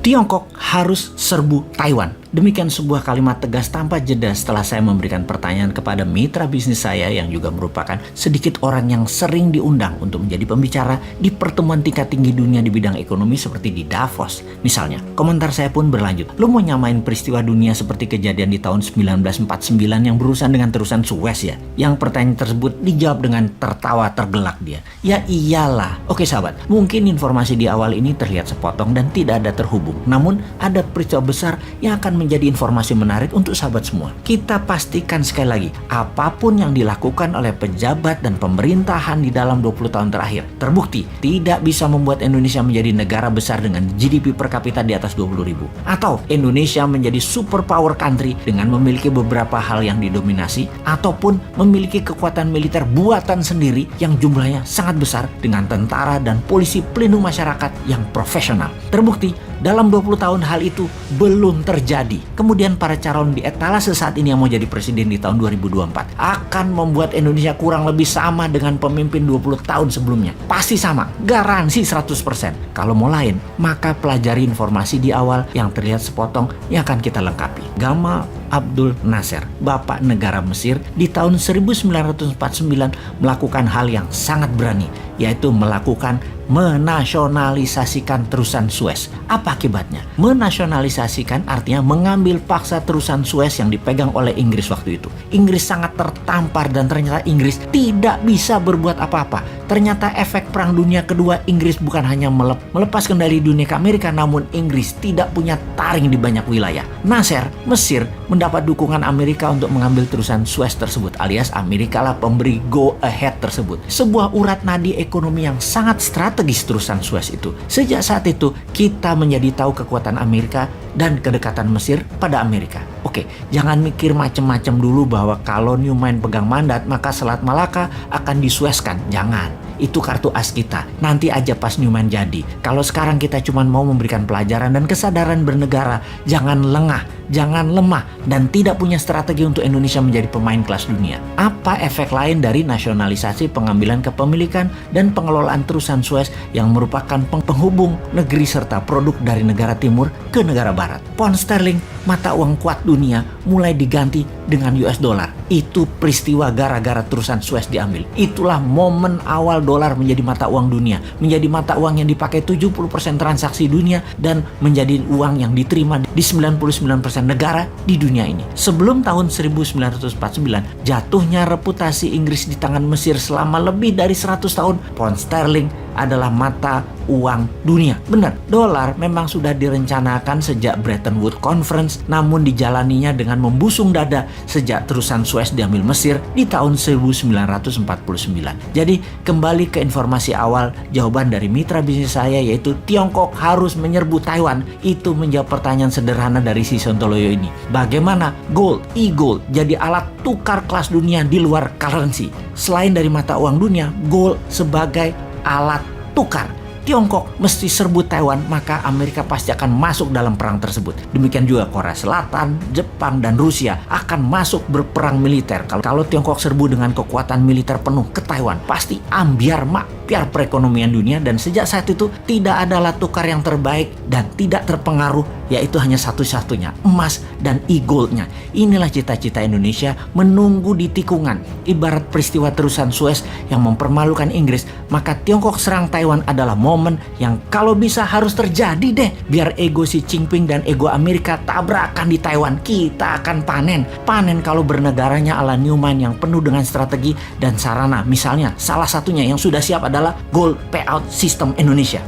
Tiongkok harus serbu Taiwan. Demikian sebuah kalimat tegas tanpa jeda setelah saya memberikan pertanyaan kepada mitra bisnis saya yang juga merupakan sedikit orang yang sering diundang untuk menjadi pembicara di pertemuan tingkat tinggi dunia di bidang ekonomi seperti di Davos. Misalnya, komentar saya pun berlanjut. Lu mau nyamain peristiwa dunia seperti kejadian di tahun 1949 yang berurusan dengan terusan Suez ya? Yang pertanyaan tersebut dijawab dengan tertawa tergelak dia. Ya iyalah. Oke sahabat, mungkin informasi di awal ini terlihat sepotong dan tidak ada terhubung. Namun ada peristiwa besar yang akan menjadi informasi menarik untuk sahabat semua. Kita pastikan sekali lagi, apapun yang dilakukan oleh pejabat dan pemerintahan di dalam 20 tahun terakhir terbukti tidak bisa membuat Indonesia menjadi negara besar dengan GDP per kapita di atas 20.000. Atau Indonesia menjadi superpower country dengan memiliki beberapa hal yang didominasi ataupun memiliki kekuatan militer buatan sendiri yang jumlahnya sangat besar dengan tentara dan polisi pelindung masyarakat yang profesional. Terbukti dalam 20 tahun hal itu belum terjadi. Kemudian para calon di etalase saat ini yang mau jadi presiden di tahun 2024 akan membuat Indonesia kurang lebih sama dengan pemimpin 20 tahun sebelumnya. Pasti sama, garansi 100%. Kalau mau lain, maka pelajari informasi di awal yang terlihat sepotong yang akan kita lengkapi. Gamal Abdul Nasser, Bapak Negara Mesir, di tahun 1949 melakukan hal yang sangat berani, yaitu melakukan menasionalisasikan terusan Suez. Apa akibatnya? Menasionalisasikan artinya mengambil paksa terusan Suez yang dipegang oleh Inggris waktu itu. Inggris sangat tertampar dan ternyata Inggris tidak bisa berbuat apa-apa. Ternyata efek Perang Dunia Kedua, Inggris bukan hanya melepas kendali dunia ke Amerika, namun Inggris tidak punya taring di banyak wilayah. Nasser, Mesir, mendapat dukungan Amerika untuk mengambil terusan Suez tersebut, alias Amerika lah pemberi go ahead tersebut. Sebuah urat nadi ekonomi yang sangat strategis terusan Suez itu. Sejak saat itu, kita menjadi tahu kekuatan Amerika dan kedekatan Mesir pada Amerika. Oke, jangan mikir macam-macam dulu bahwa kalau Newman pegang mandat, maka Selat Malaka akan disueskan. Jangan. Itu kartu as kita. Nanti aja pas Newman jadi. Kalau sekarang kita cuma mau memberikan pelajaran dan kesadaran bernegara, jangan lengah, jangan lemah, dan tidak punya strategi untuk Indonesia menjadi pemain kelas dunia. Apa efek lain dari nasionalisasi pengambilan kepemilikan dan pengelolaan terusan Suez yang merupakan penghubung negeri serta produk dari negara timur ke negara barat? Pound sterling, mata uang kuat dunia, mulai diganti dengan US dollar. Itu peristiwa gara-gara terusan Suez diambil. Itulah momen awal dolar menjadi mata uang dunia, menjadi mata uang yang dipakai 70% transaksi dunia dan menjadi uang yang diterima di 99% negara di dunia ini. Sebelum tahun 1949, jatuhnya reputasi Inggris di tangan Mesir selama lebih dari 100 tahun, pound sterling adalah mata uang dunia. Benar, dolar memang sudah direncanakan sejak Bretton Woods Conference, namun dijalaninya dengan membusung dada sejak terusan Suez diambil Mesir di tahun 1949. Jadi kembali ke informasi awal, jawaban dari mitra bisnis saya yaitu Tiongkok harus menyerbu Taiwan. Itu menjawab pertanyaan sederhana dari si Sontoloyo ini. Bagaimana gold, e-gold jadi alat tukar kelas dunia di luar currency? Selain dari mata uang dunia, gold sebagai alat tukar. Tiongkok mesti serbu Taiwan, maka Amerika pasti akan masuk dalam perang tersebut. Demikian juga Korea Selatan, Jepang, dan Rusia akan masuk berperang militer. Kalau Tiongkok serbu dengan kekuatan militer penuh ke Taiwan, pasti ambiar makbiar perekonomian dunia, dan sejak saat itu tidak ada alat tukar yang terbaik dan tidak terpengaruh, yaitu hanya satu-satunya, emas dan e-goldnya. Inilah cita-cita Indonesia menunggu di tikungan. Ibarat peristiwa terusan Suez yang mempermalukan Inggris, maka Tiongkok serang Taiwan adalah momen yang kalau bisa harus terjadi deh. Biar ego si Jinping dan ego Amerika tabrakan di Taiwan, kita akan panen. Panen kalau bernegaranya ala Newman yang penuh dengan strategi dan sarana. Misalnya salah satunya yang sudah siap adalah gold payout system Indonesia.